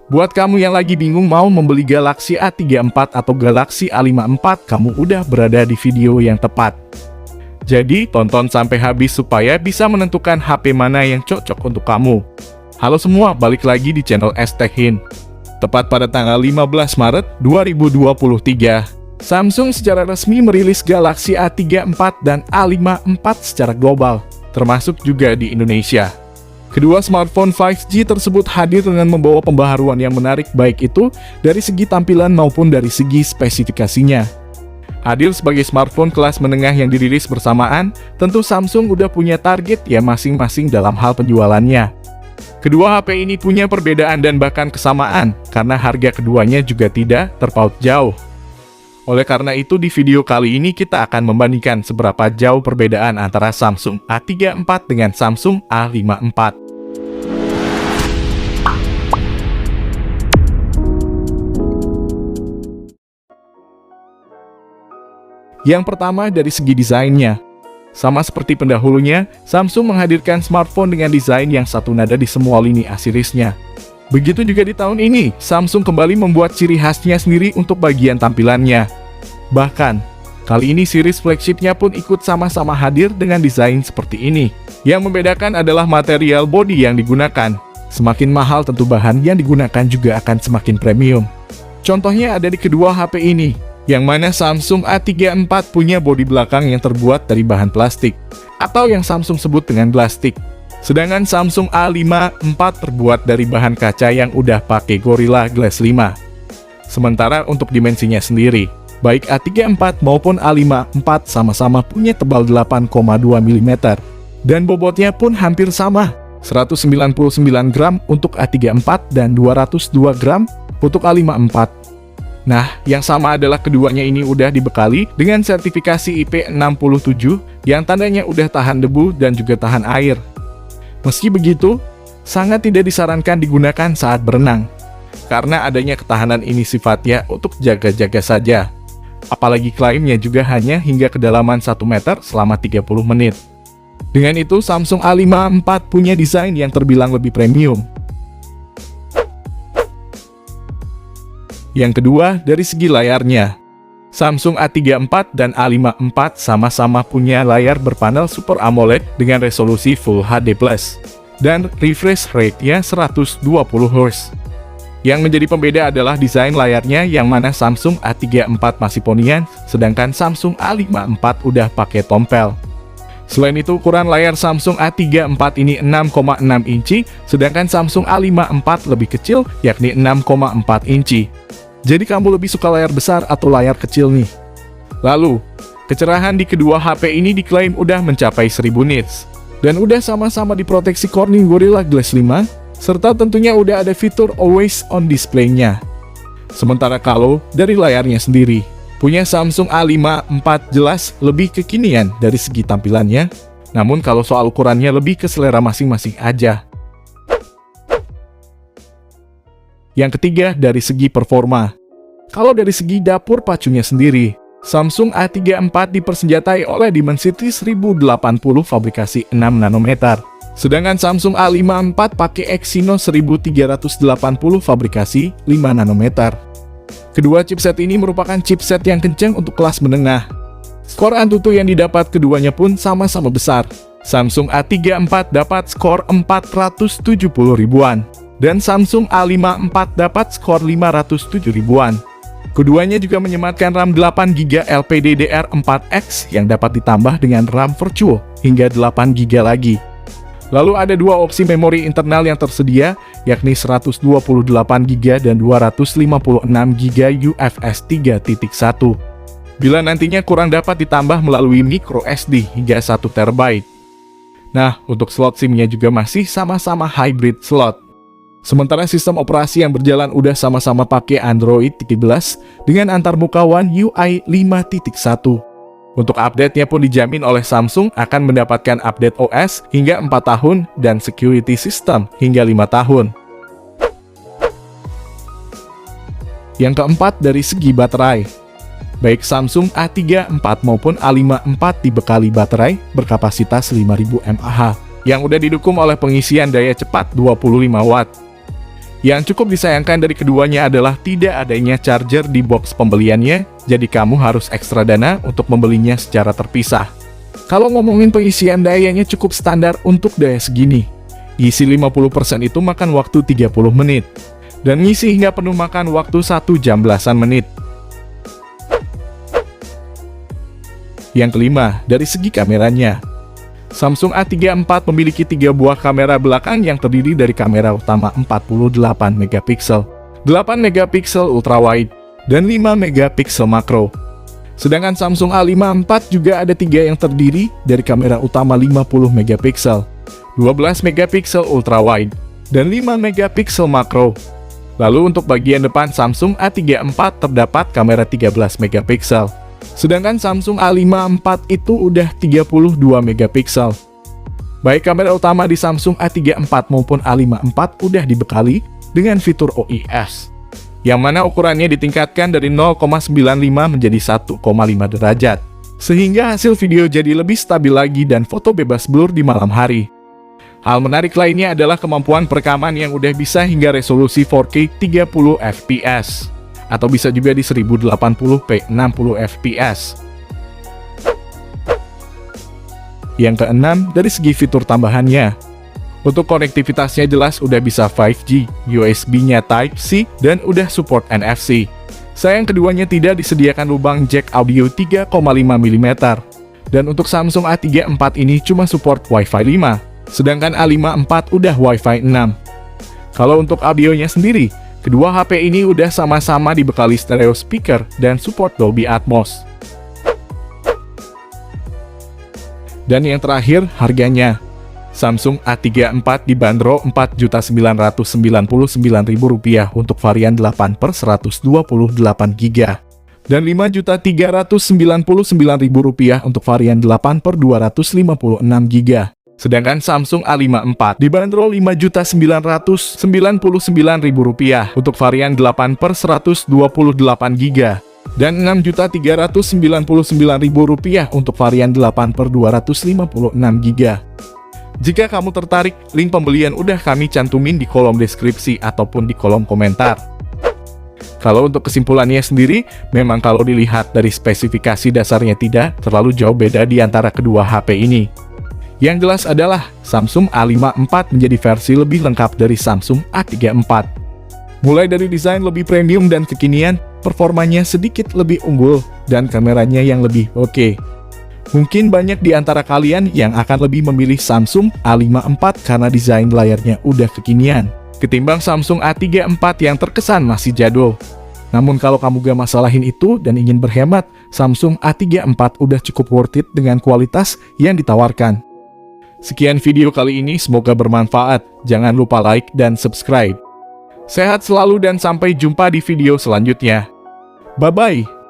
Buat kamu yang lagi bingung mau membeli Galaxy A34 atau Galaxy A54, kamu udah berada di video yang tepat. Jadi, tonton sampai habis supaya bisa menentukan HP mana yang cocok untuk kamu. Halo semua, balik lagi di channel STechHint. Tepat pada tanggal 15 Maret 2023, Samsung secara resmi merilis Galaxy A34 dan A54 secara global, termasuk juga di Indonesia. Kedua smartphone 5G tersebut hadir dengan membawa pembaharuan yang menarik, baik itu dari segi tampilan maupun dari segi spesifikasinya. Hadir sebagai smartphone kelas menengah yang dirilis bersamaan, tentu Samsung udah punya target ya masing-masing dalam hal penjualannya. Kedua HP ini punya perbedaan dan bahkan kesamaan, karena harga keduanya juga tidak terpaut jauh. Oleh karena itu, di video kali ini kita akan membandingkan seberapa jauh perbedaan antara Samsung A34 dengan Samsung A54. Yang pertama dari segi desainnya. Sama seperti pendahulunya, Samsung menghadirkan smartphone dengan desain yang satu nada di semua lini A-seriesnya. Begitu juga di tahun ini, Samsung kembali membuat ciri khasnya sendiri untuk bagian tampilannya. Bahkan, kali ini series flagshipnya pun ikut sama-sama hadir dengan desain seperti ini. Yang membedakan adalah material bodi yang digunakan. Semakin mahal tentu bahan yang digunakan juga akan semakin premium. Contohnya ada di kedua HP ini, yang mana Samsung A34 punya bodi belakang yang terbuat dari bahan plastik, atau yang Samsung sebut dengan plastik. Sedangkan Samsung A54 terbuat dari bahan kaca yang udah pakai Gorilla Glass 5. Sementara untuk dimensinya sendiri, baik A34 maupun A54 sama-sama punya tebal 8,2 mm. Dan bobotnya pun hampir sama, 199 gram untuk A34 dan 202 gram untuk A54. Nah, yang sama adalah keduanya ini udah dibekali dengan sertifikasi IP67 yang tandanya udah tahan debu dan juga tahan air. Meski begitu, sangat tidak disarankan digunakan saat berenang, karena adanya ketahanan ini sifatnya untuk jaga-jaga saja. Apalagi klaimnya juga hanya hingga kedalaman 1 meter selama 30 menit. Dengan itu, Samsung A54 punya desain yang terbilang lebih premium. Yang kedua, dari segi layarnya. Samsung A34 dan A54 sama-sama punya layar berpanel Super AMOLED dengan resolusi Full HD+, dan refresh rate-nya 120 Hz. Yang menjadi pembeda adalah desain layarnya, yang mana Samsung A34 masih ponian, sedangkan Samsung A54 udah pakai tompel. Selain itu, ukuran layar Samsung A34 ini 6,6 inci, sedangkan Samsung A54 lebih kecil, yakni 6,4 inci. Jadi kamu lebih suka layar besar atau layar kecil nih? Lalu, kecerahan di kedua HP ini diklaim udah mencapai 1000 nits. Dan udah sama-sama diproteksi Corning Gorilla Glass 5, serta tentunya udah ada fitur Always On Display-nya. Sementara kalau dari layarnya sendiri, punya Samsung A54 jelas lebih kekinian dari segi tampilannya, namun kalau soal ukurannya lebih ke selera masing-masing aja. Yang ketiga, dari segi performa. Kalau dari segi dapur pacunya sendiri, Samsung A34 dipersenjatai oleh Dimensity 1080 fabrikasi 6 nanometer. Sedangkan Samsung A54 pakai Exynos 1380 fabrikasi 5 nanometer. Kedua chipset ini merupakan chipset yang kencang untuk kelas menengah. Skor Antutu yang didapat keduanya pun sama-sama besar. Samsung A34 dapat skor 470 ribuan. Dan Samsung A54 dapat skor 507 ribuan. Keduanya juga menyematkan RAM 8GB LPDDR4X yang dapat ditambah dengan RAM virtual hingga 8GB lagi. Lalu ada dua opsi memori internal yang tersedia, yakni 128GB dan 256GB UFS 3.1. Bila nantinya kurang dapat ditambah melalui microSD hingga 1TB. Nah, untuk slot SIM-nya juga masih sama-sama hybrid slot. Sementara sistem operasi yang berjalan udah sama-sama pakai Android 13 dengan antarmuka One UI 5.1. Untuk update-nya pun dijamin oleh Samsung akan mendapatkan update OS hingga 4 tahun dan security system hingga 5 tahun. Yang keempat, dari segi baterai. Baik Samsung A34 maupun A54 dibekali baterai berkapasitas 5000 mAh yang udah didukung oleh pengisian daya cepat 25 Watt. Yang cukup disayangkan dari keduanya adalah tidak adanya charger di box pembeliannya, jadi kamu harus ekstra dana untuk membelinya secara terpisah. Kalau ngomongin pengisian dayanya cukup standar untuk daya segini. Isi 50% itu makan waktu 30 menit. Dan ngisi hingga penuh makan waktu 1 jam belasan menit. Yang kelima, dari segi kameranya. Samsung A34 memiliki 3 buah kamera belakang yang terdiri dari kamera utama 48 megapiksel, 8 megapiksel ultrawide, dan 5 megapiksel makro. Sedangkan Samsung A54 juga ada 3 yang terdiri dari kamera utama 50 megapiksel, 12 megapiksel ultrawide, dan 5 megapiksel makro. Lalu untuk bagian depan Samsung A34 terdapat kamera 13 megapiksel. Sedangkan Samsung A54 itu udah 32 megapiksel. Baik kamera utama di Samsung A34 maupun A54 udah dibekali dengan fitur OIS, yang mana ukurannya ditingkatkan dari 0,95 menjadi 1,5 derajat, sehingga hasil video jadi lebih stabil lagi dan foto bebas blur di malam hari. Hal menarik lainnya adalah kemampuan perekaman yang udah bisa hingga resolusi 4K 30 fps. Atau bisa juga di 1080p 60 fps. Yang keenam, dari segi fitur tambahannya. Untuk konektivitasnya jelas udah bisa 5G, USB-nya Type-C, dan udah support NFC. Sayang keduanya tidak disediakan lubang jack audio 3,5 mm. Dan untuk Samsung A34 ini cuma support Wi-Fi 5, sedangkan A54 udah Wi-Fi 6. Kalau untuk audionya sendiri, kedua HP ini udah sama-sama dibekali stereo speaker dan support Dolby Atmos. Dan yang terakhir, harganya. Samsung A34 dibanderol Rp4.999.000 untuk varian 8/128GB dan Rp5.399.000 untuk varian 8/256GB. Sedangkan Samsung A54 dibanderol Rp5.999.000 untuk varian 8/128GB dan Rp6.399.000 untuk varian 8/256GB. Jika kamu tertarik, link pembelian udah kami cantumin di kolom deskripsi ataupun di kolom komentar. Kalau untuk kesimpulannya sendiri, memang kalau dilihat dari spesifikasi dasarnya tidak terlalu jauh beda di antara kedua HP ini. Yang jelas adalah Samsung A54 menjadi versi lebih lengkap dari Samsung A34. Mulai dari desain lebih premium dan kekinian, performanya sedikit lebih unggul, dan kameranya yang lebih oke. Mungkin banyak di antara kalian yang akan lebih memilih Samsung A54 karena desain layarnya udah kekinian, ketimbang Samsung A34 yang terkesan masih jadul. Namun kalau kamu gak masalahin itu dan ingin berhemat, Samsung A34 udah cukup worth it dengan kualitas yang ditawarkan. Sekian video kali ini, semoga bermanfaat. Jangan lupa like dan subscribe. Sehat selalu dan sampai jumpa di video selanjutnya. Bye-bye.